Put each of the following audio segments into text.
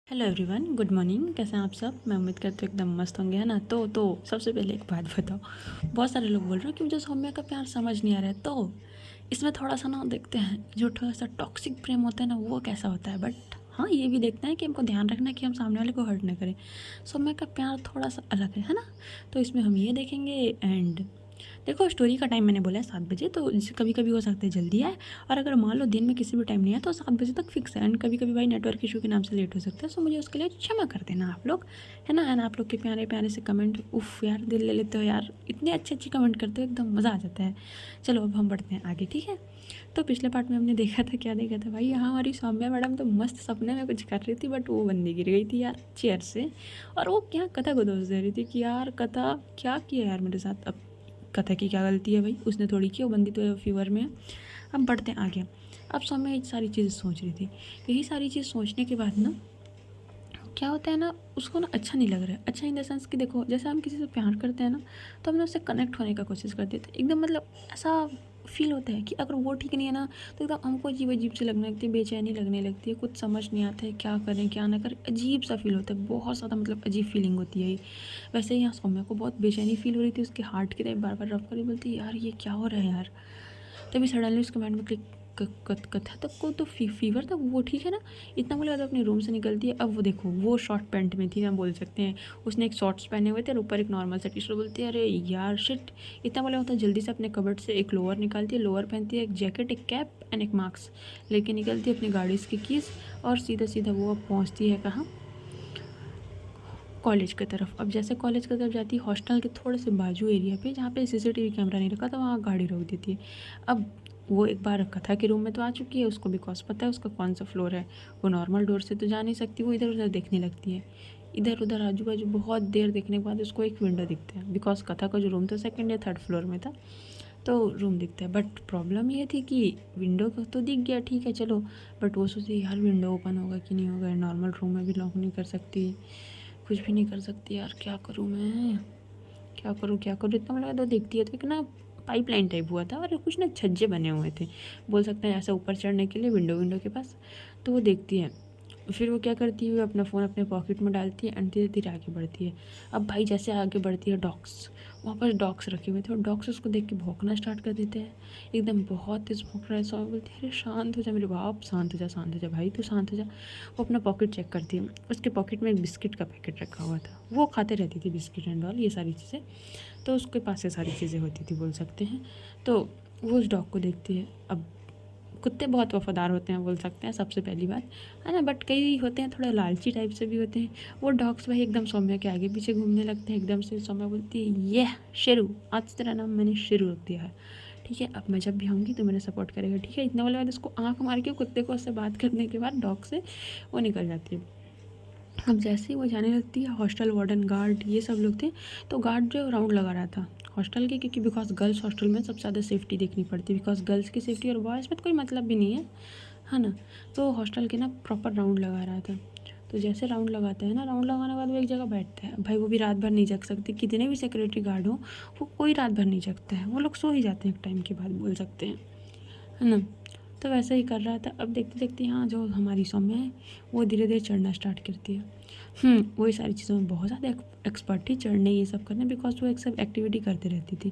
Hello everyone, good morning. कैसे हैं आप सब? मैं उम्मीद करती हूँ एकदम मस्त होंगे, है ना। तो सबसे पहले एक बात बताओ। बहुत सारे लोग बोल रहे हैं कि मुझे सौम्या का प्यार समझ नहीं आ रहा है। तो इसमें थोड़ा सा ना देखते हैं, जो थोड़ा सा टॉक्सिक प्रेम होता है ना, वो कैसा होता है। बट हाँ, ये भी देखते हैं कि हमको ध्यान रखना है कि हम सामने वाले को हर्ट ना करें। सौम्या का प्यार थोड़ा सा अलग है ना। तो इसमें हम ये देखेंगे। एंड देखो, स्टोरी का टाइम मैंने बोला है 7 बजे, तो जैसे कभी कभी हो सकता है जल्दी आए, और अगर मान लो दिन में किसी भी टाइम नहीं आया तो 7 बजे तक फिक्स है। एंड कभी कभी भाई नेटवर्क इशू के नाम से लेट हो सकता है, सो मुझे उसके लिए क्षमा कर देना आप लोग, है ना। एंड आप लोग के प्यारे प्यारे से कमेंट, उफ यार, दिल ले लेते हो यार, इतने अच्छे अच्छे कमेंट करते हो, एकदम मज़ा आ जाता है। चलो अब हम बढ़ते हैं आगे, ठीक है। तो पिछले पार्ट में हमने देखा था, क्या देखा था भाई, यहाँ हमारी सौम्या मैडम तो मस्त सपने में कुछ कर रही थी, बट वो बंदी गिर गई थी यार चेयर से। और वो क्या कथा को दोष दे रही थी कि यार कथा क्या किया यार मेरे साथ। अब कथा की क्या गलती है भाई, उसने थोड़ी की, वो बंदी तो फीवर में है। अब बढ़ते हैं आगे। अब सौम्या ये सारी चीज़ें सोच रही थी। यही सारी चीज़ सोचने के बाद ना क्या होता है ना, उसको ना अच्छा नहीं लग रहा है। अच्छा इन द सेंस कि देखो, जैसे हम किसी से प्यार करते हैं ना, तो हम ना उससे कनेक्ट होने का कोशिश करते थे एकदम, मतलब ऐसा फील होता है कि अगर वो ठीक नहीं है ना, तो एकदम हमको अजीब अजीब से लगने लगती है, बेचैनी लगने लगती है, कुछ समझ नहीं आता है क्या करें क्या ना करें, अजीब सा फील होता है, बहुत ज़्यादा मतलब अजीब फीलिंग होती है ये। वैसे ही यहाँ सौम्या को बहुत बेचैनी फील हो रही थी, उसके हार्ट की तरफ बार बार रफ करी, बोलती यार ये क्या हो रहा है यार। तभी सडनली उसके माइंड में क्लिक, कथा तक को तो फीवर था, वो ठीक है ना। इतना बोला तो अपने रूम से निकलती है। अब वो देखो, वो शॉर्ट पैंट में थी, हम बोल सकते हैं। उसने एक शॉर्ट्स पहने हुए थे और ऊपर एक नॉर्मल सा टी शर्ट। बोलती है अरे यार शिट। इतना बोला होता है, जल्दी से अपने कबर्ड से एक लोअर निकालती है, लोअर पहनती है, एक जैकेट, एक कैप एंड एक मास्क लेके निकलती है अपनी गाड़ी की कीज, और सीधा सीधा वो अब पहुँचती है कहाँ, कॉलेज की तरफ। अब जैसे कॉलेज की तरफ जाती है, हॉस्टल के थोड़े से बाजू एरिया पे जहाँ पे सीसीटीवी कैमरा नहीं रखा था, वहाँ गाड़ी रोक देती है। अब वो एक बार कथा के रूम में तो आ चुकी है, उसको बिकॉज पता है उसका कौन सा फ्लोर है। वो नॉर्मल डोर से तो जा नहीं सकती, वो इधर उधर देखने लगती है, इधर उधर आजू बाजू। बहुत देर देखने के बाद उसको एक विंडो दिखता है, बिकॉज कथा का जो रूम था सेकंड या थर्ड फ्लोर में था, तो रूम दिखता है। बट प्रॉब्लम ये थी कि विंडो का तो दिख गया, ठीक है चलो, बट वो सोचती यार विंडो ओपन होगा कि नहीं होगा, नॉर्मल रूम में भी लॉक नहीं कर सकती, कुछ भी नहीं कर सकती यार, क्या करूँ मैं, क्या करूँ। इतना लगा तो देखती है तो एक ना पाइपलाइन टाइप हुआ था, और कुछ ना छज्जे बने हुए थे, बोल सकते हैं ऐसा, ऊपर चढ़ने के लिए विंडो विंडो के पास। तो वो देखती है, फिर वो क्या करती है, अपना फ़ोन अपने पॉकेट में डालती है एंड धीरे धीरे आगे बढ़ती है। अब भाई जैसे आगे बढ़ती है, डॉग्स, वहाँ पर डॉग्स रखे हुए थे, और डॉग्स उसको देख के भौंकना स्टार्ट कर देते हैं, एकदम बहुत तेज भौंक रहा है। सौ बोलती है अरे शांत हो जा मेरे बाप, शांत हो जा, शांत हो जा भाई, तू शांत हो जा। वो अपना पॉकेट चेक करती है, उसके पॉकेट में एक बिस्किट का पैकेट रखा हुआ था, वो खाते रहती थी बिस्किट एंड ऑल ये सारी चीज़ें, तो उसके पास से सारी चीज़ें होती थी बोल सकते हैं। तो वो उस डॉग को देखती है। अब कुत्ते बहुत वफादार होते हैं बोल सकते हैं, सबसे पहली बात, है ना। बट कई होते हैं थोड़ा लालची टाइप से भी होते हैं। वो डॉग्स भाई एकदम सौम्या के आगे पीछे घूमने लगते हैं। एकदम से सौम्या बोलती है ये शेरू, आज तेरा नाम मैंने शेरू रख दिया है, ठीक है। अब मैं जब भी आऊँगी तो मेरा सपोर्ट करेगा, ठीक है। इतना बोले बाद उसको आँख मार के कुत्ते को उससे बात करने के बाद डॉग से वो निकल जाती है। अब जैसे ही वो जाने लगती है, हॉस्टल वार्डन, गार्ड, ये सब लोग थे। तो गार्ड जो राउंड लगा रहा था हॉस्टल के, क्योंकि बिकॉज गर्ल्स हॉस्टल में सबसे ज़्यादा सेफ्टी देखनी पड़ती है, बिकॉज गर्ल्स की सेफ्टी और बॉयज़ में तो कोई मतलब भी नहीं है ना। तो हॉस्टल के ना प्रॉपर राउंड लगा रहा था। तो जैसे राउंड लगाते हैं ना, राउंड लगाने के बाद वो एक जगह बैठता है। भाई वो भी रात भर नहीं जग सकते, कितने भी सिक्योरिटी गार्ड हो, वो कोई रात भर नहीं जगता है, वो लोग सो ही जाते हैं एक टाइम के बाद बोल सकते हैं, है ना। तो वैसे ही कर रहा था। अब देखते देखते यहाँ जो हमारी सौम्या है, वो धीरे धीरे चढ़ना स्टार्ट करती है। वही सारी चीज़ों में बहुत ज़्यादा एक्सपर्ट थी, चढ़ने ये सब करने, बिकॉज वो एक सब एक्टिविटी करते रहती थी।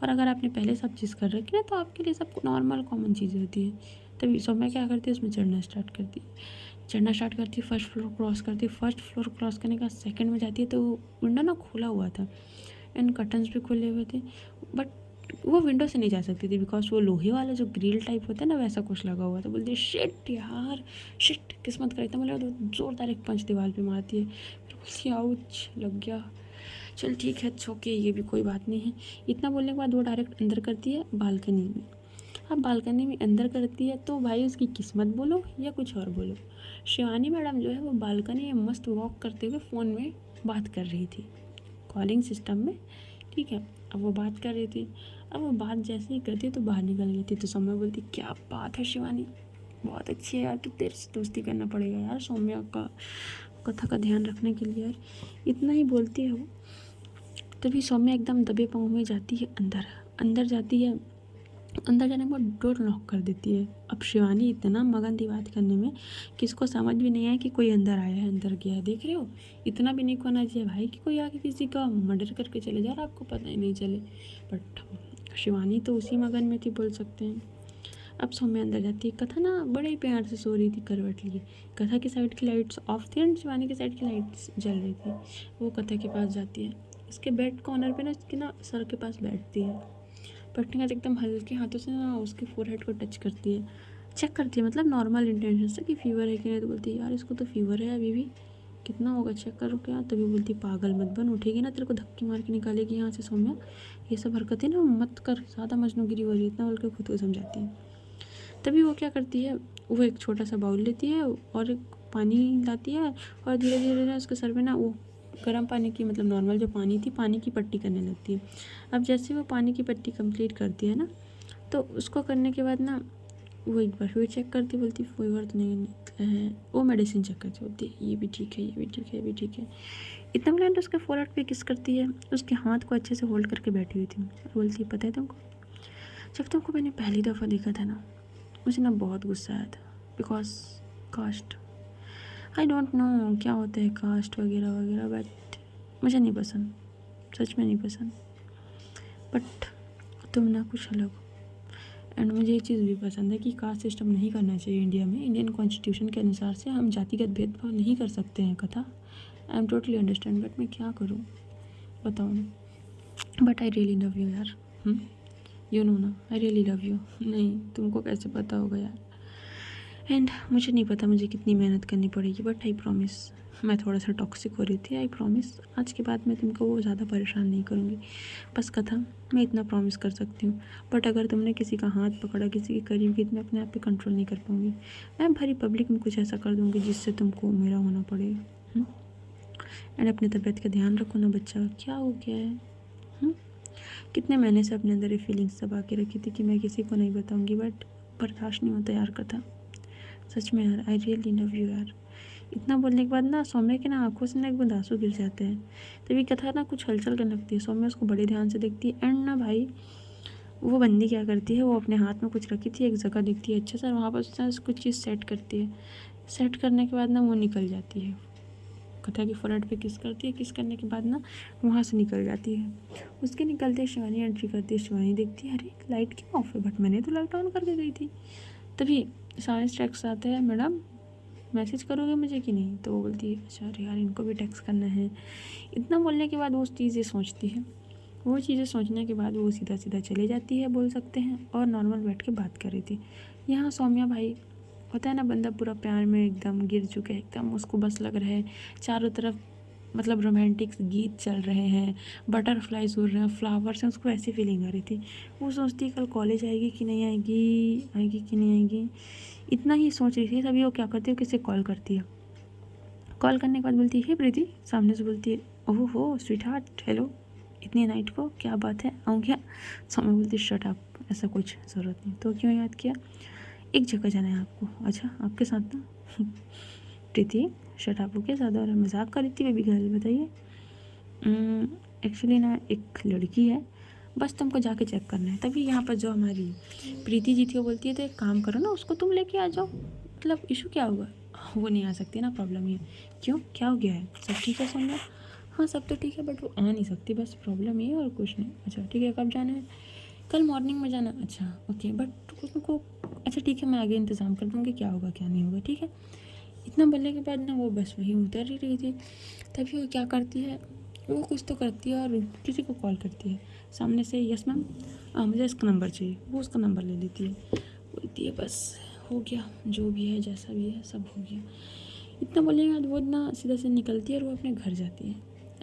और अगर आपने पहले सब चीज़ कर रखी ना, तो आपके लिए सब नॉर्मल कॉमन चीज़ें होती हैं। तभी सौम्या क्या करती है, उसमें चढ़ना स्टार्ट करती है, फर्स्ट फ्लोर क्रॉस करती है। फर्स्ट फ्लोर क्रॉस करने का सेकंड में जाती है, तो विंडो ना खुला हुआ था एंड कर्टन्स भी खुले हुए थे, बट वो विंडो से नहीं जा सकती थी, बिकॉज वो लोहे वाला जो ग्रिल टाइप होता है ना, वैसा कुछ लगा हुआ था। बोलती है शिट यार, शिट, किस्मत का इतना मतलब, तो जोरदार एक पंच दीवार पे मारती है। फिर बोलती है आउच, लग गया। चल ठीक है, अच्छा ओके, ये भी कोई बात नहीं है। इतना बोलने के बाद वो डायरेक्ट अंदर करती है बालकनी में। अब बालकनी में अंदर करती है तो भाई उसकी किस्मत बोलो या कुछ और बोलो, शिवानी मैडम जो है वो बालकनी में मस्त वॉक करते हुए फ़ोन में बात कर रही थी, कॉलिंग सिस्टम में, ठीक है। अब वो बात कर रही थी। अब वो बात जैसे ही करती तो बाहर निकल गई थी। तो सौम्या बोलती क्या बात है शिवानी, बहुत अच्छी है यार, तो तेरे से दोस्ती करना पड़ेगा यार सौम्या का, कथा का ध्यान रखने के लिए यार। इतना ही बोलती है वो। तभी सौम्या एकदम दबे पाँव में जाती है अंदर। अंदर जाती है अंदर जाने के बाद डोर लॉक कर देती है। अब शिवानी इतना मगन थी बात करने में कि इसको समझ भी नहीं आया कि कोई अंदर आया है, अंदर गया है। देख रहे हो, इतना भी नहीं होना चाहिए भाई कि कोई आके किसी का मर्डर करके चले जा रहा, आपको पता ही नहीं चले। बट शिवानी तो उसी मगन में थी, बोल सकते हैं। अब सौम्या अंदर जाती है। कथा ना बड़े प्यार से सो रही थी करवट लिए। कथा की साइड की लाइट्स ऑफ थी एंड शिवानी की साइड की लाइट्स जल रही थी। वो कथा के पास जाती है, उसके बेड कॉर्नर पे ना उसके ना सर के पास बैठती है। बैठने के बाद एकदम हल्के हाथों से ना उसके फोरहेड को टच करती है, चेक करती है, मतलब नॉर्मल इंटेंशन से कि फीवर है कि नहीं। तो बोलती है यार इसको तो फीवर है अभी भी, कितना होगा चेक करो क्या। तभी बोलती पागल मत बन, उठेगी ना तेरे को धक्के मार के निकालेगी यहाँ से सौम्या, ये सब हरकतें ना मत कर, ज़्यादा मजनूगिरी हो रही है, इतना बोल के खुद को समझाती है। तभी वो क्या करती है, वो एक छोटा सा बाउल लेती है और एक पानी लाती है और धीरे धीरे ना उसके सर में ना वो गर्म पानी की, मतलब नॉर्मल जो पानी थी, पानी की पट्टी करने लगती है। अब जैसे वो पानी की पट्टी कंप्लीट करती है ना, तो उसको करने के बाद ना वो एक बार फिर चेक करती, बोलती फीवर तो नहीं निकला है। वो मेडिसिन चेक करती, बोलती ये भी ठीक है, ये भी ठीक है, ये भी ठीक है। इतना बोला तो उसके फोरहेड पे किस करती है, उसके हाथ को अच्छे से होल्ड करके बैठी हुई थी और बोलती है पता है तुमको, जब तुमको मैंने पहली दफ़ा देखा था ना, मुझे ना बहुत गुस्सा आया था। Because caste, I don't know क्या होता है कास्ट वगैरह वगैरह, बट मुझे नहीं पसंद, सच में नहीं पसंद। बट तुम ना कुछ अलग हो। एंड मुझे एक चीज़ भी पसंद है कि कास्ट सिस्टम नहीं करना चाहिए इंडिया में। इंडियन कॉन्स्टिट्यूशन के अनुसार से हम जातिगत भेदभाव नहीं कर सकते हैं कथा। I am totally understand, but मैं क्या करूँ बताओ ना। But I really love you यार, यू नो ना, आई रियली लव यू। नहीं तुमको कैसे पता होगा यार। एंड मुझे नहीं पता मुझे कितनी मेहनत करनी पड़ेगी, बट आई प्रॉमिस, मैं थोड़ा सा टॉक्सिक हो रही थी, आई प्रॉमिस आज के बाद मैं तुमको वो ज़्यादा परेशान नहीं करूँगी। बस कथा, मैं इतना प्रॉमिस कर सकती हूँ। बट अगर तुमने किसी का हाथ पकड़ा, किसी के करीब की, तो मैं अपने आप पे कंट्रोल नहीं कर पाऊँगी। मैं भरी पब्लिक में कुछ ऐसा कर दूँगी जिससे तुमको मेरा होना पड़ेगा। एंड अपनी तबीयत का ध्यान रखो ना बच्चा, क्या हो गया है? कितने महीने से अपने अंदर ये फीलिंग्स दबा के रखी थी कि मैं किसी को नहीं बताऊँगी, बट बर्दाश्त नहीं होता यार कथा, सच में यार। आई रियली लव यू यार। इतना बोलने के बाद ना सौम्या के ना आंखों से ना एक बूंद आंसू गिर जाते हैं। तभी कथा ना कुछ हलचल करने लगती है। सौम्या उसको बड़े ध्यान से देखती है एंड ना भाई वो बंदी क्या करती है, वो अपने हाथ में कुछ रखी थी, एक जगह देखती है अच्छे से, वहाँ पर उसने कुछ चीज़ सेट करती है। सेट करने के बाद ना वो निकल जाती है, कथा की फोरहेड पे किस करती है, किस करने के बाद ना वहाँ से निकल जाती है। उसके निकलते शिवानी एंट्री करती है। शिवानी देखती है अरे लाइट क्यों ऑफ है, बट मैंने तो लाइट ऑन करके गई थी। तभी साइंस टेक्स्ट आता है, मैडम मैसेज करोगे मुझे कि नहीं। तो वो बोलती है अच्छा अरे यार इनको भी टेक्स्ट करना है। इतना बोलने के बाद वो चीज़ें सोचती है। वो चीज़ें सोचने के बाद वो सीधा सीधा चले जाती है, बोल सकते हैं, और नॉर्मल बैठ के बात कर रही थी। यहाँ सौम्या भाई, होता है ना बंदा पूरा प्यार में एकदम गिर चुका है, एकदम उसको बस लग रहा है चारों तरफ, मतलब रोमांटिक गीत चल रहे हैं, बटरफ्लाइज उड़ रहे हैं, फ्लावर्स हैं, उसको ऐसी फीलिंग आ रही थी। वो सोचती है कल कॉलेज आएगी कि नहीं आएगी, आएगी कि नहीं आएगी, इतना ही सोच रही थी। तभी वो क्या करती है, किसी कॉल करती है। कॉल करने के बाद बोलती है प्रीति, सामने से बोलती है ओह हो स्वीट हार्ट, हेलो, इतनी नाइट को क्या बात है, आऊँ क्या। सामने बोलती है शट अप, ऐसा कुछ ज़रूरत नहीं। तो क्यों याद किया, एक जगह जाना है आपको। अच्छा आपके साथ ना। प्रीति शट अप, के साथ और मजाक कर रही थी बेबी गर्ल, बताइए। एक्चुअली ना एक लड़की है, बस तुमको जाके चेक करना है। तभी यहाँ पर जो हमारी प्रीति जी थी वो बोलती है तो एक काम करो ना, उसको तुम लेके आ जाओ, मतलब इशू क्या होगा। वो नहीं आ सकती ना, प्रॉब्लम ये। क्यों, क्या हो गया है, सब ठीक है सौम्या। हाँ सब तो ठीक है, बट वो आ नहीं सकती, बस प्रॉब्लम ये और कुछ नहीं। अच्छा ठीक है, कब जाना है, कल मॉर्निंग में जाना। अच्छा ओके, बट उसको, अच्छा ठीक है मैं आगे इंतज़ाम कर दूँगी, क्या होगा क्या नहीं होगा, ठीक है। इतना बोलने के बाद ना वो बस वहीं उतर ही रही थी। तभी वो क्या करती है, वो कुछ तो करती है और किसी को कॉल करती है सामने से, यस मैम मुझे इसका नंबर चाहिए। वो उसका नंबर ले लेती है, बोलती है बस हो गया, जो भी है जैसा भी है सब हो गया। इतना बोलने के बाद वो ना सीधा से निकलती है और वो अपने घर जाती है।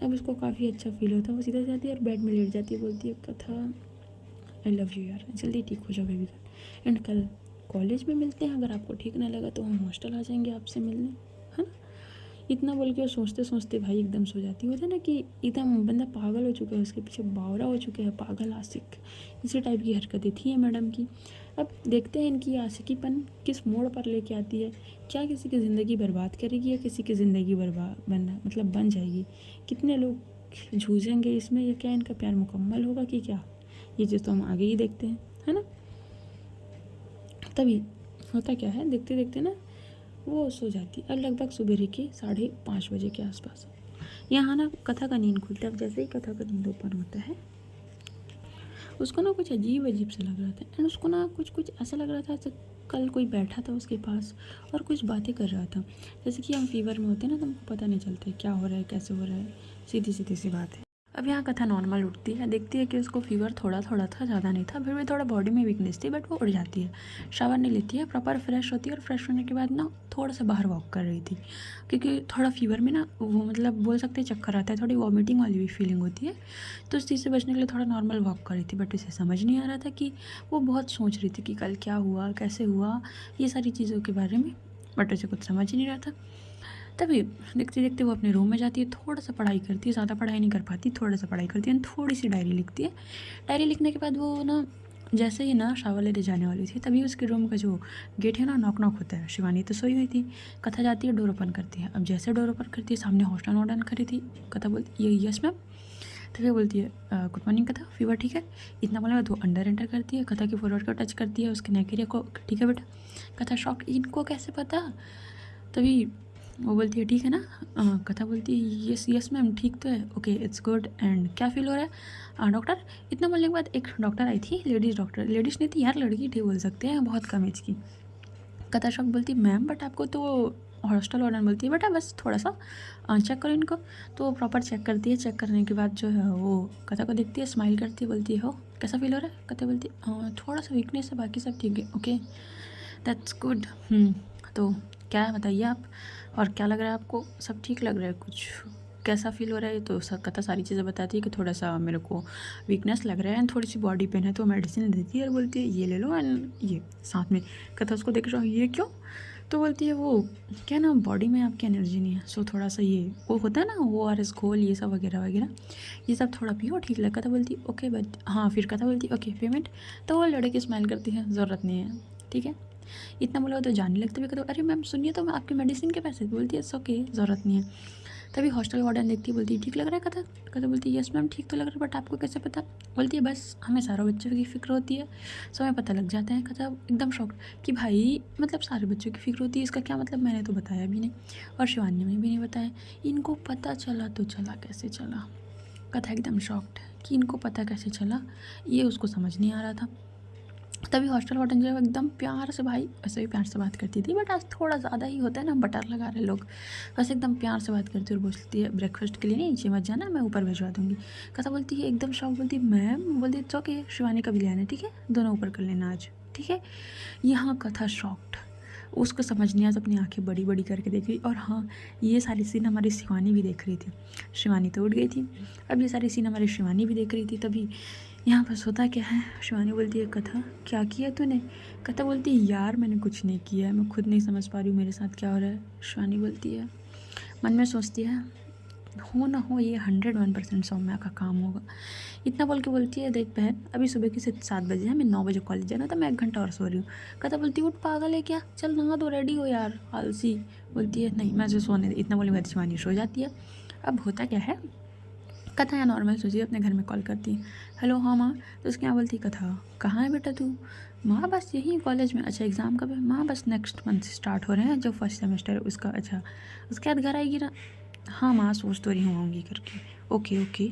अब उसको काफ़ी अच्छा फील होता है, वो सीधा जाती है और बेड में लेट जाती है, बोलती है कथा आई लव यू यार, जल्दी ठीक हो जाओ बेबी गर्ल, एंड कल कॉलेज में मिलते हैं, अगर आपको ठीक ना लगा तो हम हॉस्टल आ जाएंगे आपसे मिलने, है ना। इतना बोल के और सोचते सोचते भाई एकदम सो जाती। होता है ना कि एकदम बंदा पागल हो चुका है, उसके पीछे बावरा हो चुके हैं, पागल आशिक, इसी टाइप की हरकतें थी है मैडम की। अब देखते हैं इनकी आशिकीपन किस मोड़ पर लेके आती है, क्या किसी की ज़िंदगी बर्बाद करेगी या किसी की ज़िंदगी बर्बाद बनना मतलब बन जाएगी। कितने लोग जूझेंगे इसमें, या क्या इनका प्यार मुकम्मल होगा कि क्या, ये चीज़ तो हम आगे ही देखते हैं, है ना। तभी होता क्या है, देखते देखते ना वो सो जाती है। अब लगभग सुबह के 5:30 बजे के आसपास यहाँ ना कथा का नींद खुलता है। अब जैसे ही कथा का नींद ओपन होता है, उसको ना कुछ अजीब अजीब सा लग रहा था। एंड उसको ना कुछ कुछ ऐसा लग रहा था जैसे कल कोई बैठा था उसके पास और कुछ बातें कर रहा था। जैसे कि हम फीवर में होते हैं ना, तो हमको पता नहीं चलता है क्या हो रहा है, कैसे हो रहा है, सीधी सीधी सी बात है। अब यहाँ कथा नॉर्मल उठती है, देखती है कि उसको फीवर थोड़ा थोड़ा था, ज़्यादा नहीं था, फिर भी थोड़ा बॉडी में वीकनेस थी, बट वो उड़ जाती है। शावर नहीं लेती है, प्रॉपर फ्रेश होती है और फ्रेश होने के बाद ना थोड़ा सा बाहर वॉक कर रही थी, क्योंकि थोड़ा फीवर में ना वो मतलब बोल सकते हैं चक्कर आता है, थोड़ी वॉमिटिंग वाली भी फीलिंग होती है। तो उस चीज़ से बचने के लिए थोड़ा नॉर्मल वॉक कर रही थी, बट उसे समझ नहीं आ रहा था कि वो बहुत सोच रही थी कि कल क्या हुआ, कैसे हुआ, ये सारी चीज़ों के बारे में, बट उसे कुछ समझ ही नहीं रहा था। तभी देखते देखते वो अपने रूम में जाती है, थोड़ा सा पढ़ाई करती है, ज़्यादा पढ़ाई नहीं कर पाती, थोड़ा सा पढ़ाई करती है, थोड़ी सी डायरी लिखती है। डायरी लिखने के बाद वो ना जैसे ही ना शावर लेने जाने वाली थी, तभी उसके रूम का जो गेट है ना, नॉक नॉक होता है। शिवानी तो सोई हुई थी, कथा जाती है, डोर ओपन करती है। अब जैसे डोर ओपन करती है, सामने हॉस्टल वार्डन खड़ी थी। कथा बोलती है यस मैम। तभी बोलती है गुड मॉर्निंग कथा, फीवर ठीक है? इतना बोले तो अंडर एंटर करती है, कथा के फोरवर्ड को टच करती है, उसके नेक एरिया को। ठीक है बेटा। कथा शॉक, इनको कैसे पता? तभी वो बोलती है ठीक है ना? कथा बोलती है यस यस मैम, ठीक तो है, ओके इट्स गुड। एंड क्या फील हो रहा है डॉक्टर? इतना बोलने के बाद एक डॉक्टर आई थी, लेडीज़ डॉक्टर, लेडीज़ नहीं थी यार, लड़की थी बोल सकते हैं, बहुत कम एज की। कथा शॉक बोलती मैम बट आपको तो हॉस्टल वार्डन बोलती है बेटा बस थोड़ा सा चेक करो इनको। तो वो प्रॉपर चेक करती है, चेक करने के बाद जो है वो कथा को देखती है, स्माइल करती है, बोलती है हो कैसा फील हो रहा है? कथा बोलती है थोड़ा सा वीकनेस है, बाकी सब ठीक है। Okay that's good. तो क्या है बताइए आप, और क्या लग रहा है आपको? सब ठीक लग रहा है? कुछ कैसा फील हो रहा है? तो कथा सारी चीज़ें बताती है कि थोड़ा सा मेरे को वीकनेस लग रहा है एंड थोड़ी सी बॉडी पेन है, तो मेडिसिन देती है और बोलती है ये ले लो एंड ये साथ में। कथा उसको देख रहा हूँ, ये क्यों? तो बोलती है वो क्या ना, बॉडी में आपकी एनर्जी नहीं है, सो थोड़ा सा ये वो होता है ना ORS घोल, ये सब वगैरह वगैरह, ये सब थोड़ा पियो, ठीक लगा। कथा बोलती ओके बट हाँ, फिर कथा बोलती ओके पेमेंट। तो वो लड़के स्माइल करती है, ज़रूरत नहीं है, ठीक है। इतना बोला तो जाने लगते भी, कहते अरे मैम सुनिए तो, मैं आपकी मेडिसिन के पैसे। बोलती है इट्स ओके, ज़रूरत नहीं है। तभी हॉस्टल वार्डन देखती है, बोलती है ठीक लग रहा है कथा? कथा बोलती है यस मैम ठीक तो लग रहा है, बट आपको कैसे पता? बोलती है बस हमें सारों बच्चों की फ़िक्र होती है, समय पता लग जाता है। कथा एकदम शॉक्ड कि भाई मतलब सारे बच्चों की फ़िक्र होती है, इसका क्या मतलब? मैंने तो बताया भी नहीं और शिवानी ने भी नहीं बताया, इनको पता चला तो चला कैसे चला? कथा एकदम शॉक्ड कि इनको पता कैसे चला, ये उसको समझ नहीं आ रहा था। तभी हॉस्टल वार्डन जो है एकदम प्यार से, भाई वैसे भी प्यार से बात करती थी, बट आज थोड़ा ज़्यादा ही होता है ना, बटर लगा रहे लोग, वैसे एकदम प्यार से बात करती है और बोलती है ब्रेकफास्ट के लिए नहीं नीचे मत जाना, मैं ऊपर भिजवा दूँगी। कथा बोलती है एकदम शौक, बोलती है मैम, बोलती है इट्स ओके, शिवानी का भी ले आना, ठीक है, दोनों ऊपर कर लेना आज, ठीक है। यहाँ कथा शॉक्ड, उसको समझ नहीं आया, तो अपनी आंखें बड़ी बड़ी करके देख रही। और हाँ, ये सारी सीन हमारी शिवानी भी देख रही थी, शिवानी तो उठ गई थी, अब ये सारी सीन हमारी शिवानी भी देख रही थी। तभी यहाँ पर होता क्या है, शिवानी बोलती है कथा क्या किया तूने? कथा बोलती है यार मैंने कुछ नहीं किया है, मैं खुद नहीं समझ पा रही हूँ मेरे साथ क्या हो रहा है। शिवानी बोलती है, मन में सोचती है हो ना हो ये 101% सौम्या का काम होगा। इतना बोल के बोलती है देख बहन, अभी सुबह के 7 बजे है, मैं 9 बजे कॉलेज जाना था, मैं 1 घंटा और सो रही हूँ। कथा बोलती है उठ पागल है क्या, चल नहा दो, रेडी हो यार, आलसी। बोलती है नहीं मैं जो सोने दे। इतना बोलने के बाद शिवानी सो जाती है। अब होता क्या है, कथा या नॉर्मल सोचिए अपने घर में कॉल करती है, हेलो हाँ माँ। तो उसके यहाँ बोलती कथा कहाँ है बेटा तू? माँ बस यहीं कॉलेज में। अच्छा एग्ज़ाम कब है? माँ बस नेक्स्ट मंथ स्टार्ट हो रहे हैं, जो फर्स्ट सेमेस्टर है उसका। अच्छा उसके बाद घर आएगी ना? हाँ माँ सोच तो रही हूँ आऊँगी करके। ओके ओके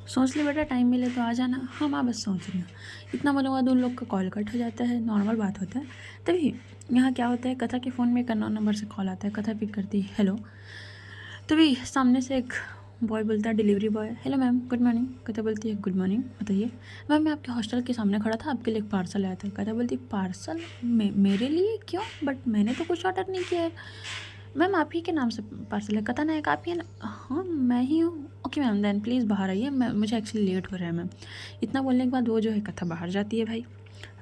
सोच ले बेटा, टाइम मिले तो आ जाना। हाँ माँ बस सोच रही हूँ। इतना बोलने के बाद उन लोग का कॉल कट हो जाता है, नॉर्मल बात होता है। तभी यहाँ क्या होता है, कथा के फ़ोन में एक अननोन नंबर से कॉल आता है, कथा पिक करती है, हेलो। तभी सामने से एक बॉय बोलता है, delivery boy, hello ma'am good morning. कथा बोलती है गुड मॉर्निंग, बताइए। मैम मैं आपके हॉस्टल के सामने खड़ा था, आपके लिए एक पार्सल आया था। कथा बोलती पार्सल मेरे लिए क्यों? बट मैंने तो कुछ ऑर्डर नहीं किया है। मैम आप ही के नाम से पार्सल है। कथा नायक आप ही है ना? हाँ मैं ही हूँ। ओके मैम देन प्लीज़ बाहर आइए, मैं मुझे एक्चुअली लेट हो रहा है मैम। इतना बोलने के बाद वो जो है कथा बाहर जाती है भाई।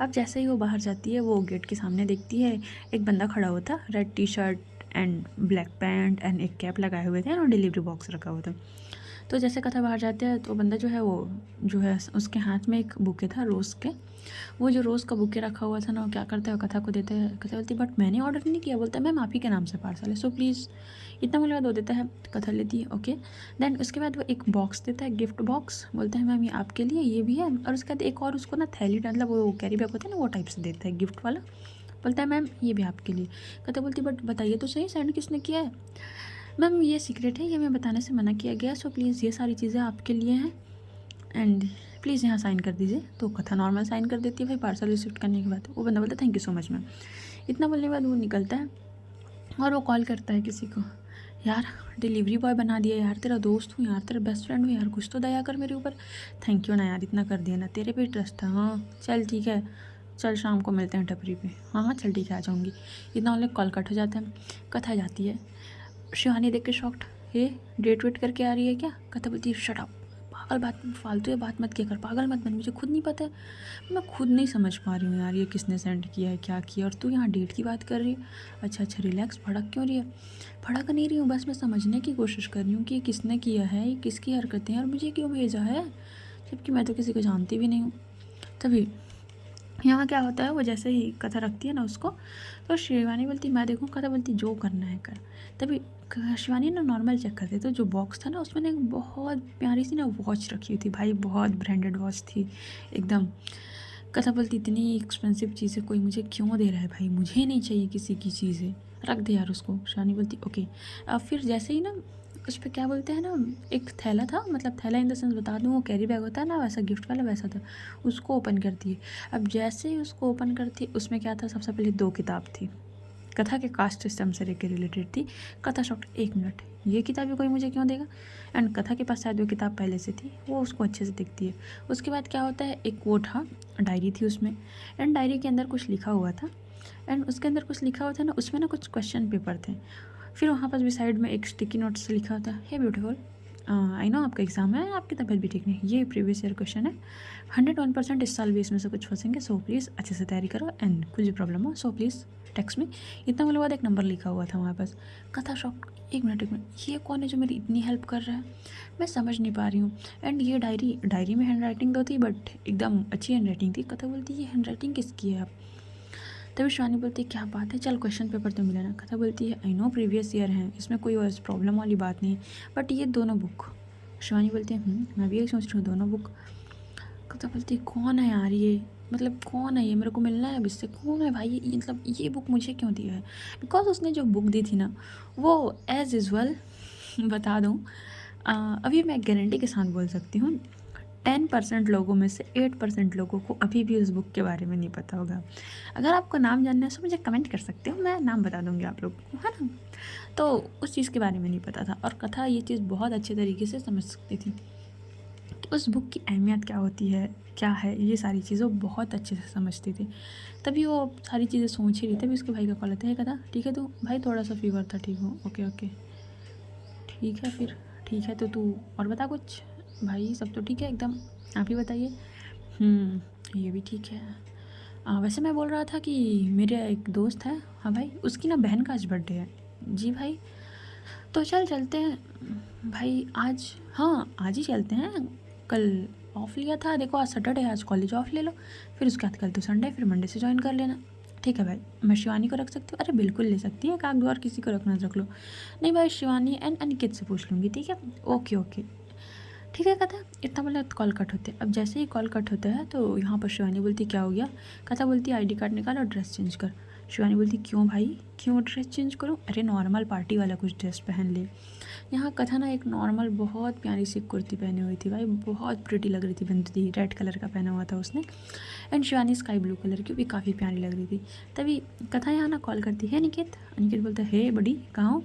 अब जैसे ही वो बाहर जाती है, वो गेट के सामने देखती है एक बंदा खड़ा होता, red T shirt and black pant and एक कैप लगाए हुए थे और डिलीवरी बॉक्स रखा हुआ था। तो जैसे कथा बाहर जाते हैं तो बंदा जो है वो जो है उसके हाथ में एक बुके था रोज़ के। वो जो रोज़ का बुके रखा हुआ था ना, वो क्या करता है कथा को देते हैं। कथा बोलती बट मैंने ऑर्डर नहीं किया। बोलता है मैम आप ही के नाम से पार्सल है, सो प्लीज़ इतना मूल्य दो देता है। कथा लेती है ओके। देन उसके बाद वो एक बॉक्स देता है, गिफ्ट बॉक्स। बोलता है मैम ये आपके लिए ये भी है, और उसके बाद एक और उसको ना थैली, मतलब वो कैरी बैग होता है ना वो टाइप से देता है गिफ्ट वाला। बोलता है मैम ये भी आपके लिए। कथा बोलती बट बताइए तो सही सेंड किसने किया है। मैम ये सीक्रेट है, ये मैं बताने से मना किया गया, सो प्लीज़ ये सारी चीज़ें आपके लिए हैं एंड प्लीज़ यहाँ साइन कर दीजिए। तो कथा नॉर्मल साइन कर देती है भाई पार्सल रिसीव करने के बाद। वो बंदा बोलता है thank you so much ma'am. इतना बोलने के बाद वो निकलता है और वो कॉल करता है किसी को, यार डिलीवरी बॉय बना दिया यार, तेरा दोस्त हूँ यार, तेरा बेस्ट फ्रेंड हूँ यार, कुछ तो दया कर मेरे ऊपर। थैंक यू ना यार, इतना कर दिया ना, तेरे पे ट्रस्ट था। हाँ चल ठीक है, चल शाम को मिलते हैं टपरी पे। हाँ हाँ चल ठीक है आ जाऊँगी। इतना उन्हें कॉल कट हो जाता है। कथा जाती है, शिवानी देख के शॉक्ड, ये डेट वेट करके आ रही है क्या। कथा बोलती है शट अप, पागल बात फालतू ये बात मत किया कर, पागल मत बन, मुझे खुद नहीं पता है, मैं खुद नहीं समझ पा रही हूँ यार ये किसने सेंड किया है क्या किया, और तू यहाँ डेट की बात कर रही है। अच्छा अच्छा रिलैक्स, भड़क क्यों रही है। भड़क नहीं रही हूँ, बस मैं समझने की कोशिश कर रही हूँ कि ये किसने किया है, ये किसकी हरकतें हैं और मुझे क्यों भेजा है, जबकि मैं तो किसी को जानती भी नहीं हूँ। तभी यहाँ क्या होता है, वो जैसे ही कथा रखती है ना उसको, तो शिवानी बोलती मैं देखूँ। कथा बोलती जो करना है कर। तभी शिवानी ना नॉर्मल चेक करते तो जो बॉक्स था ना उसमें ना एक बहुत प्यारी सी ना वॉच रखी हुई थी भाई, बहुत ब्रांडेड वॉच थी एकदम। कथा बोलती इतनी एक्सपेंसिव चीज़ें कोई मुझे क्यों दे रहा है भाई, मुझे नहीं चाहिए किसी की चीज़ें, रख दे यार उसको। शिवानी बोलती ओके। अब फिर जैसे ही ना उस पर क्या बोलते हैं ना, एक थैला था, मतलब थैला इन द सेंस बता दूँ वो कैरी बैग होता है ना वैसा गिफ्ट वाला, वैसा था। उसको ओपन करती है। अब जैसे ही उसको ओपन करती है उसमें क्या था, सबसे पहले 2 किताब थी, कथा के कास्ट सिस्टम से रिलेटेड थी। कथा शॉक्ट, 1 मिनट ये किताबें कोई मुझे क्यों देगा। एंड कथा के पास शायद वो किताब पहले से थी, वो उसको अच्छे से दिखती है। उसके बाद क्या होता है, एक वो था डायरी थी उसमें, एंड डायरी के अंदर कुछ लिखा हुआ था। एंड उसके अंदर कुछ लिखा हुआ था ना, उसमें ना कुछ क्वेश्चन पेपर थे। फिर वहाँ पर भी साइड में एक स्टिकी नोट से लिखा था, हे ब्यूटीफुल आई नो आपका एग्ज़ाम है, आपकी तबीयत भी ठीक नहीं, ये प्रीवियस ईयर क्वेश्चन है, 101% इस साल भी इसमें से कुछ फंसेंगे, सो प्लीज़ अच्छे से तैयारी करो एंड कुछ भी प्रॉब्लम हो सो प्लीज़ टेक्स्ट में। इतना बोले बाद एक नंबर लिखा हुआ था वहाँ पास। कथा शॉक, 1 मिनट ये कौन है जो मेरी इतनी हेल्प कर रहा है, मैं समझ नहीं पा रही हूँ। एंड ये डायरी में हैंड राइटिंग तो थी बट एकदम अच्छी हैंड राइटिंग थी। कथा बोलती ये हैंड राइटिंग किसकी है आप। तभी शिवानी बोलती है क्या बात है, चल क्वेश्चन पेपर तो मिला ना। कथा बोलती है आई नो प्रीवियस ईयर है, इसमें कोई प्रॉब्लम वाली बात नहीं है, बट ये दोनों बुक। शिवानी बोलती है मैं भी यही सोच रही हूँ, दोनों बुक। कथा बोलती है कौन है यार ये, मतलब कौन है ये, मेरे को मिलना है अब इससे, कौन है भाई ये, मतलब ये बुक मुझे क्यों दिया है। बिकॉज उसने जो बुक दी थी ना वो एज़ यूजल बता दूँ, अभी मैं गारंटी के साथ बोल सकती हूँ 10% लोगों में से 8% लोगों को अभी भी उस बुक के बारे में नहीं पता होगा। अगर आपको नाम जानना है तो मुझे कमेंट कर सकते हो, मैं नाम बता दूँगी आप लोगों को, है ना। तो उस चीज़ के बारे में नहीं पता था, और कथा ये चीज़ बहुत अच्छे तरीके से समझ सकती थी कि उस बुक की अहमियत क्या होती है, क्या है, ये सारी चीज़ें वो बहुत अच्छे से समझती थी। तभी वो सारी चीज़ें सोच ही रही, तभी उसके भाई का कॉल आता है, कथा ठीक है तू, भाई थोड़ा सा फीवर था, ठीक हो, ओके ओके ठीक है फिर, ठीक है तो तू और बता कुछ, भाई सब तो ठीक है एकदम, आप ही बताइए। ये भी ठीक है। वैसे मैं बोल रहा था कि मेरा एक दोस्त है, हाँ भाई उसकी ना बहन का आज बर्थडे है। जी भाई, तो चल चलते हैं भाई आज, हाँ आज ही चलते हैं, कल ऑफ लिया था, देखो आज सैटरडे है, आज कॉलेज ऑफ ले लो, फिर उसके बाद कल तो संडे, फिर मंडे से ज्वाइन कर लेना। ठीक है भाई, मैं शिवानी को रख सकती हूँ, अरे बिल्कुल ले सकती है, एक आध दो और किसी को रखना रख लो। नहीं भाई शिवानी एंड अनिकेत से पूछ लूँगी, ठीक है ओके ओके ठीक है। कथा इतना बोला तो कॉल कट होते, अब जैसे ही कॉल कट होता है तो यहाँ पर शिवानी बोलती क्या हो गया। कथा बोलती आईडी कार्ड निकाल और ड्रेस चेंज कर। शिवानी बोलती क्यों भाई, क्यों ड्रेस चेंज करूँ, अरे नॉर्मल पार्टी वाला कुछ ड्रेस पहन ले। यहाँ कथा ना एक नॉर्मल बहुत प्यारी सी कुर्ती पहनी हुई थी भाई, बहुत प्रिटी लग रही थी, बंदी रेड कलर का पहना हुआ था उसने, and Shivani sky blue colour की भी काफ़ी प्यारी लग रही थी। तभी कथा यहाँ ना कॉल करती है अनिकेत। अनिकेत बोलता है हे बड़ी कहाँ हो।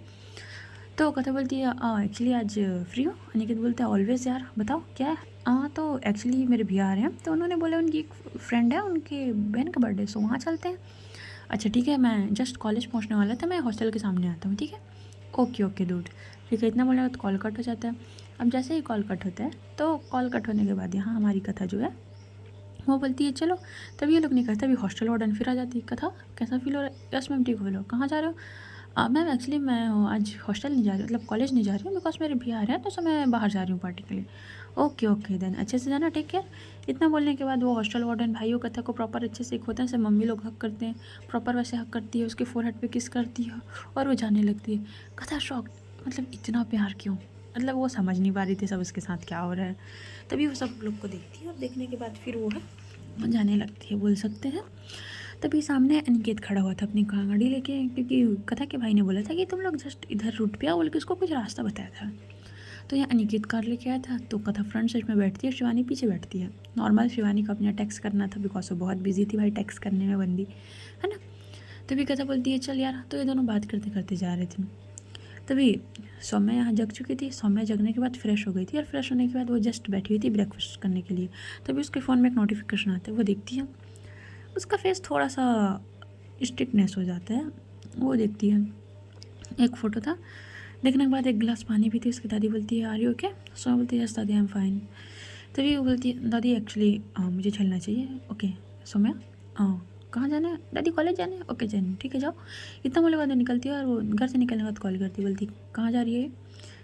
तो कथा बोलती है एक्चुअली आज फ्री हो। अनिकेत बोलता है ऑलवेज़ यार, बताओ क्या है। तो एक्चुअली मेरे भैया आ रहे हैं, तो उन्होंने बोला उनकी एक फ्रेंड है, उनके बहन का बर्थडे, सो वहाँ चलते हैं। अच्छा ठीक है, मैं जस्ट कॉलेज पहुँचने वाला था, मैं हॉस्टल के सामने आता हूँ, ठीक है ओके ओके डूड। ठीक है इतना बोला तो कॉल कट हो जाता है। अब जैसे ही कॉल कट होता है तो कॉल कट होने के बाद यहाँ हमारी कथा जो है वो बोलती है चलो। तभी ये लोग नहीं कहते, अभी हॉस्टल वार्डन फिर आ जाती है। कथा कैसा फील हो रहा है, यस मैम ठीक हो, लो कहाँ जा रहे हो। मैम एक्चुअली मैं आज हॉस्टल नहीं जा रही, मतलब कॉलेज नहीं जा रही हूँ, बिकॉज़ मेरे भैया आ रहे हैं, तो सो मैं बाहर जा रही हूँ पार्टी के लिए। ओके, ओके देन अच्छे से जाना, टेक केयर। इतना बोलने के बाद वो हॉस्टल वार्डन भाइयों कथा को प्रॉपर अच्छे से, एक होता है जैसे मम्मी लोग हग करते हैं, प्रॉपर वैसे हग करती है, उसके फोरहेड पे किस करती है और वो जाने लगती है। कथा शॉक्ड, मतलब इतना प्यार क्यों? मतलब वो समझ नहीं पा रही थी सब उसके साथ क्या हो रहा है। तभी वो सब लोग को देखती है और देखने के बाद फिर वो है जाने लगती है, बोल सकते हैं। तभी सामने अनिकेत खड़ा हुआ था अपनी गाड़ी लेके, क्योंकि कथा के भाई ने बोला था कि तुम लोग जस्ट इधर रूट पे आओ, बोल के उसको कुछ रास्ता बताया था। तो यहाँ अनिकेत कार लेके आया था, तो कथा फ्रंट सीट में बैठती है, शिवानी पीछे बैठती है। नॉर्मल शिवानी को अपना टैक्स करना था, बिकॉज वो बहुत बिजी थी भाई टैक्स करने में बंदी, है ना। तभी कथा बोलती है चल यार, तो ये दोनों बात करते करते जा रहे थे। तभी सौम्या यहाँ जग चुकी थी। सौम्या जगने के बाद फ्रेश हो गई थी, और फ्रेश होने के बाद वो जस्ट बैठी हुई थी ब्रेकफास्ट करने के लिए। तभी उसके फ़ोन में एक नोटिफिकेशन आता है, वो देखती है। उसका फेस थोड़ा सा स्ट्रिक्टनेस हो जाता है। वो देखती है, एक फ़ोटो था, देखने के बाद एक गिलास पानी पीती है। उसकी दादी बोलती है आर यू ओके? सो बोलती है यस दादी आई एम फाइन। तभी वो बोलती है दादी एक्चुअली मुझे चलना चाहिए। ओके सौम्या, कहाँ जाना है? दादी कॉलेज जाना है। ओके जाना, ठीक है जाओ। इतना बोले बाद निकलती है, और वो घर से निकलने के बाद कॉल करती, बोलती कहाँ जा रही है?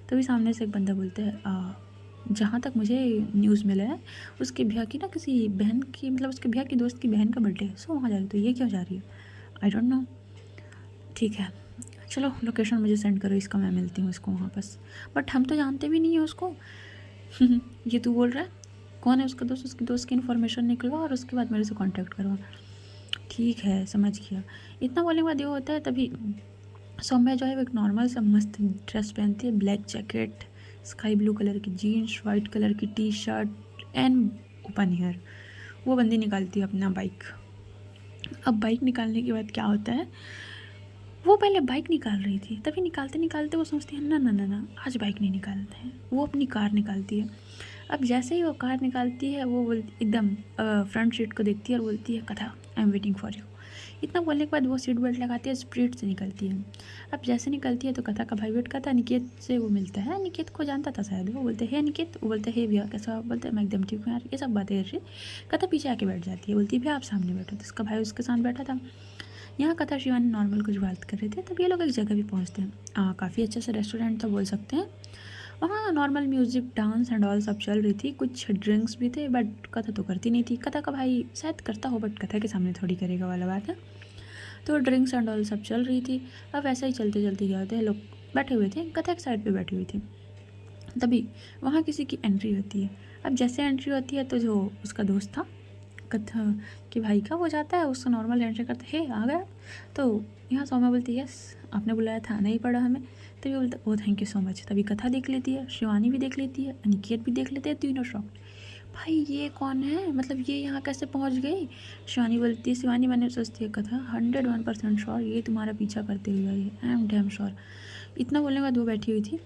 तभी सामने से एक बंदा बोलता है जहाँ तक मुझे न्यूज़ मिला है, उसके भैया की ना किसी बहन की, मतलब उसके भैया की दोस्त की बहन का बर्थडे है, सो वहाँ जा रही है। तो ये क्यों जा रही है? आई डोंट नो। ठीक है, चलो लोकेशन मुझे सेंड करो इसका, मैं मिलती हूँ इसको वहाँ पास। बट हम तो जानते भी नहीं है उसको। ये तू बोल रहा है? कौन है उसका दोस्त? उसकी दोस्त की इन्फॉर्मेशन निकलवा और उसके बाद मेरे से कांटेक्ट करवा। ठीक है समझ गया। इतना बोलने के बाद ये होता है, तभी सौम्या जो है वो एक नॉर्मल सा मस्त ड्रेस पहनती है, black jacket, sky blue colour की जीन्स, वाइट कलर की T shirt and open hair. वो बंदी निकालती है अपना बाइक। अब बाइक निकालने के बाद क्या होता है, वो पहले बाइक निकाल रही थी, तभी निकालते निकालते वो सोचती है ना ना ना ना आज बाइक नहीं निकालते हैं। वो अपनी कार निकालती है। अब जैसे ही वो कार निकालती है, वो बोलती एकदम फ्रंट सीट को देखती है और बोलती है कथा I am waiting for you. इतना बोलने के बाद वो सीट बेल्ट लगाती है, स्पीड से निकलती है। अब जैसे निकलती है तो कथा का भाई वेट करता है, निकेत से वो मिलता है। निकेत को जानता था शायद, वो बोलते हैं निकेत, वो बोलते हैं भैया कैसा हो? बोलते हैं मैं एकदम ठीक हूँ यार, ये सब बातें कर रही। कथा पीछे आके बैठ जाती है, बोलती है भैया आप सामने बैठो। तो उसका भाई उसके साथ बैठा था। यहाँ कथा शिवानी नॉर्मल कुछ बात कर रहे थे, तब ये लोग एक जगह भी पहुँचते हैं। काफ़ी अच्छा सा रेस्टोरेंट था बोल सकते हैं। वहाँ normal music dance and all सब चल रही थी, कुछ ड्रिंक्स भी थे, बट कथा तो करती नहीं थी। कथा का भाई शायद करता हो, बट कथा के सामने थोड़ी करेगा वाला बात है। तो ड्रिंक्स एंड ऑल सब चल रही थी। अब ऐसा ही चलते चलते क्या होते हैं, लोग बैठे हुए थे, कथा एक साइड पे बैठी हुई थी। तभी वहाँ किसी की एंट्री होती है। अब जैसे एंट्री होती है, तो जो उसका दोस्त था कथा कि भाई का, वो जाता है उससे नॉर्मल हैंडशेक करता है, हे आ गया। तो यहाँ सौम्या बोलती है यस आपने बुलाया था, आना ही पड़ा हमें। तभी बोलता ओ थैंक यू सो मच। तभी कथा देख लेती है, शिवानी भी देख लेती है, अनिकेत भी देख लेते हैं, तीनों शॉक्ड। भाई ये कौन है, मतलब ये यहाँ कैसे पहुँच गई? शिवानी बोलती है, शिवानी मैंने सोचती है कथा 101% श्योर ये तुम्हारा पीछा करते हुए आई है, आई एम डैम श्योर। इतना बोलने के बाद वो बैठी हुई थी।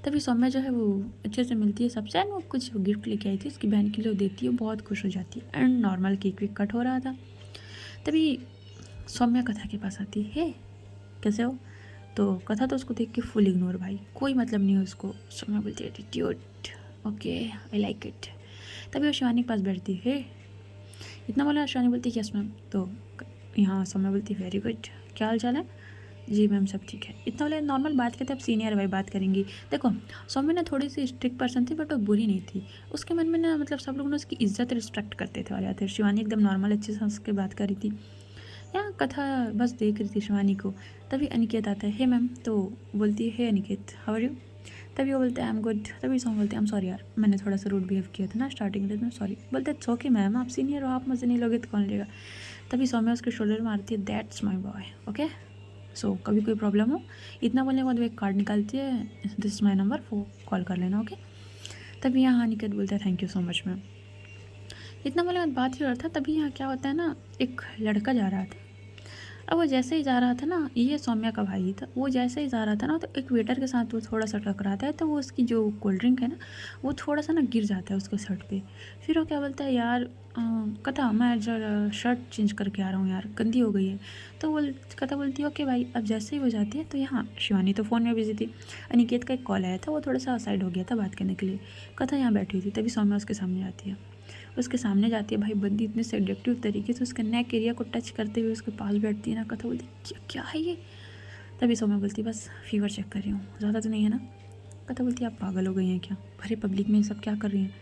तभी सौम्या जो है वो अच्छे से मिलती है सबसे, एंड वो कुछ गिफ्ट लेके आई थी उसकी बहन के लिए, देती है, बहुत खुश हो जाती है। And normal cake wake cut हो रहा था। तभी सौम्या कथा के पास आती है, हे कैसे हो? तो कथा तो उसको देख के फुल इग्नोर, भाई कोई मतलब नहीं है उसको। सौम्या बोलती है attitude, okay I like it. तभी वो शिवानी के पास बैठती है, इतना बोला शिवानी बोलती है यस मैम। तो यहाँ सौम्या बोलती है वेरी गुड, क्या हाल चाल है? जी मैम सब ठीक है। इतना बोले नॉर्मल बात करते, अब सीनियर भाई बात करेंगी। देखो सौम्या ना थोड़ी सी स्ट्रिक्ट पर्सन थी, बट वो बुरी नहीं थी। उसके मन में ना, मतलब सब लोग ना उसकी इज्जत रिस्पेक्ट करते थे और आते। शिवानी एकदम नॉर्मल अच्छे से उसके बात कर रही थी। यहाँ कथा बस देख रही थी शिवानी को। तभी अनिकेत आता है, हे मैम। तो बोलती है हे अनिकेत हाउ आर यू? तभी वो बोलते हैं आई एम गुड। तभी सॉन्ग बोलते हैं आई एम सॉरी यार, मैंने थोड़ा सा रूड बिहेव किया था ना स्टार्टिंग में, सॉरी। बोलते इट्स ओके मैम, आप सीनियर हो, आप मज़े नहीं लोगे तो कौन लेगा। तभी सौम्या उसके शोल्डर मारती है, दैट्स माई बॉय ओके। सो कभी कोई प्रॉब्लम हो, इतना बोलने के बाद वो एक कार्ड निकालती है, दिस इज़ माई नंबर, वो कॉल कर लेना ओके। तभी यहाँ अनिकेत बोलता है thank you so much ma'am. इतना बोलने के बाद बात ही हो रहा था। तभी यहाँ क्या होता है ना, एक लड़का जा रहा था। अब वो जैसे ही जा रहा था ना, ये सौम्या का भाई ही था, वो जैसे ही जा रहा था ना, तो एक वेटर के साथ वो थोड़ा सा टकराता है। तो वो उसकी जो कोल्ड ड्रिंक है ना, वो थोड़ा सा ना गिर जाता है उसके शर्ट पे। फिर वो क्या बोलता है यार कथा मैं जरा शर्ट चेंज करके आ रहा हूँ यार, गंदी हो गई है। तो वो कथा बोलती है ओके भाई। अब जैसे ही वो जाती है, तो यहाँ शिवानी तो फ़ोन में बिजी थी, अनिकेत का एक कॉल आया था, वो थोड़ा सा साइड हो गया था बात करने के लिए। कथा यहाँ बैठी हुई थी। तभी सौम्या उसके सामने आती है, उसके सामने जाती है, भाई बंदी इतने सेडक्टिव तरीके से उसके नेक एरिया को टच करते हुए उसके पास बैठती है ना। कथा बोलती क्या क्या है ये? तभी सौम्या बोलती बस फीवर चेक कर रही हूँ, ज़्यादा तो नहीं है ना। कथा बोलती आप पागल हो गई हैं क्या, भरे पब्लिक में ये सब क्या कर रही हैं।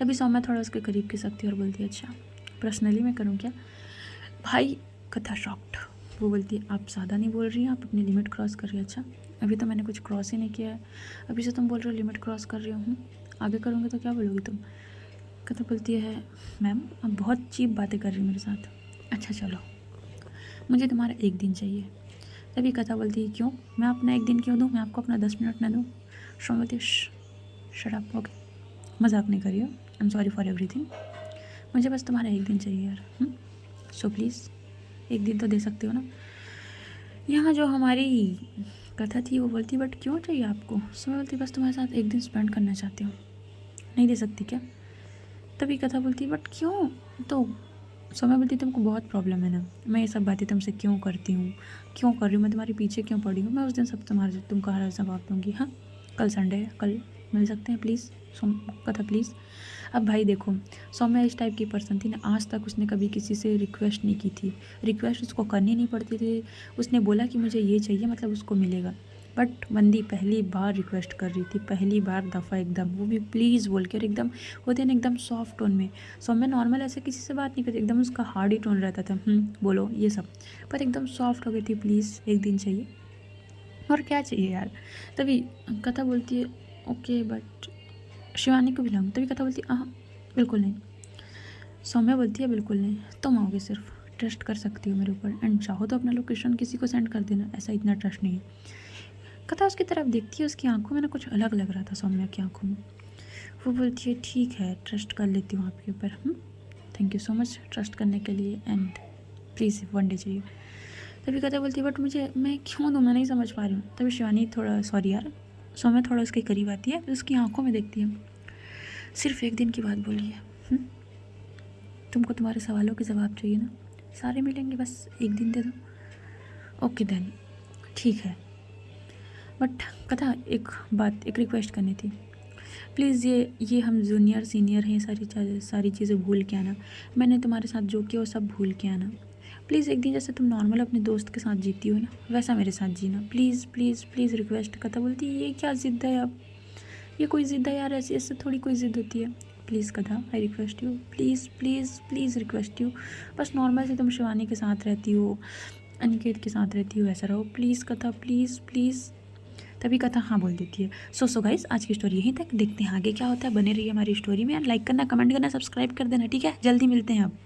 तभी सौम्या थोड़ा उसके करीब की सकती है और बोलती है अच्छा पर्सनली मैं करूँ क्या। भाई कथा शॉक्ड, वो बोलती है आप ज़्यादा नहीं बोल रही हैं, आप अपनी लिमिट क्रॉस कर रही है। अच्छा अभी तो मैंने कुछ क्रॉस ही नहीं किया है, अभी से तुम बोल रहे हो लिमिट क्रॉस कर रही हूँ, आगे करूँगी तो क्या बोलोगी तुम। कथा बोलती है मैम आप बहुत चीप बातें कर रही हो मेरे साथ। अच्छा चलो मुझे तुम्हारा एक दिन चाहिए। तभी कथा बोलती है क्यों, मैं अपना एक दिन क्यों दूँ, मैं आपको अपना 10 मिनट ना दूँ। श्रम बोलती है शट अप, ओके मजाक नहीं करियो, I am sorry for everything, मुझे बस तुम्हारा एक दिन चाहिए यार। सो प्लीज़ एक दिन तो दे सकते हो ना। यहाँ जो हमारी कथा थी वो बोलती बट क्यों चाहिए आपको। सो मैं बोलती बस तुम्हारे साथ एक दिन स्पेंड करना चाहती हूँ, नहीं दे सकती क्या। तभी कथा बोलती बट क्यों। तो समय बोलती तुमको बहुत प्रॉब्लम है ना, मैं ये सब बातें तुमसे क्यों करती हूँ, क्यों कर रही हूँ, मैं तुम्हारे पीछे क्यों पड़ी हूँ, मैं उस दिन सब तुमको हर जवाब दूँगी। हाँ कल संडे है, कल मिल सकते हैं प्लीज़। कथा प्लीज़। अब भाई देखो सौम्या इस टाइप की पर्सन थी ना, आज तक उसने कभी किसी से रिक्वेस्ट नहीं की थी, रिक्वेस्ट उसको करनी नहीं पड़ती थी, उसने बोला कि मुझे ये चाहिए मतलब उसको मिलेगा। बट बंदी पहली बार रिक्वेस्ट कर रही थी, पहली बार दफ़ा एकदम, वो भी प्लीज़ बोल के, और एकदम होते हैं ना एकदम सॉफ्ट टोन में। सौम्या नॉर्मल ऐसे किसी से बात नहीं करती, एकदम उसका हार्ड ही टोन रहता था, बोलो ये सब, पर एकदम सॉफ्ट हो गई थी प्लीज़ एक दिन चाहिए। और क्या चाहिए यार। तभी कथा बोलती है ओके बट शिवानी को भी लाऊंगी। तभी कथा बोलती है हाँ बिल्कुल नहीं। सौम्या बोलती है बिल्कुल नहीं, तुम आओगे, सिर्फ ट्रस्ट कर सकती हो मेरे ऊपर, एंड चाहो तो अपना लोकेशन किसी को सेंड कर देना, ऐसा इतना ट्रस्ट नहीं है। कथा उसकी तरफ देखती है, उसकी आंखों में ना कुछ अलग लग रहा था सौम्या की आंखों में। वो बोलती है ठीक है ट्रस्ट कर लेती हूँ आपके ऊपर, thank you so much trust करने के लिए, एंड प्लीज़ वन डे चाहिए। तभी कथा बोलती है बट मुझे, मैं क्यों दूँ, मैं नहीं समझ पा रही हूँ। तभी शिवानी थोड़ा सॉरी यार, सौम्या थोड़ा उसके करीब आती है, उसकी आंखों में देखती है, सिर्फ एक दिन की बात बोली है, तुमको तुम्हारे सवालों के जवाब चाहिए ना, सारे मिलेंगे, बस एक दिन दे दो। ओके देन ठीक है, बट कथा एक बात, एक रिक्वेस्ट करनी थी प्लीज़, ये हम जूनियर सीनियर हैं, सारी चीज़ें भूल के आना, मैंने तुम्हारे साथ जो किया वो सब भूल के आना। प्लीज़ एक दिन जैसे तुम नॉर्मल अपने दोस्त के साथ जीती हो ना, वैसा मेरे साथ जीना प्लीज़ प्लीज़ प्लीज़ रिक्वेस्ट। कथा बोलती है ये क्या ज़िद्द है अब, ये कोई ज़िद्द है यार, ऐसे ऐसे थोड़ी कोई ज़िद्द होती है। प्लीज़ कथा I request you, please please please request you, बस नॉर्मल से तुम शिवानी के साथ रहती हो, अनिकेत के साथ रहती हो, वैसा रहो प्लीज़ कथा, प्लीज़ प्लीज़। तभी कथा हाँ बोल देती है। सो गाइस आज की स्टोरी यहीं तक, देखते हैं आगे क्या होता है, बने रहिए हमारी स्टोरी में, लाइक करना, कमेंट करना, सब्सक्राइब कर देना, ठीक है, जल्दी मिलते हैं अब।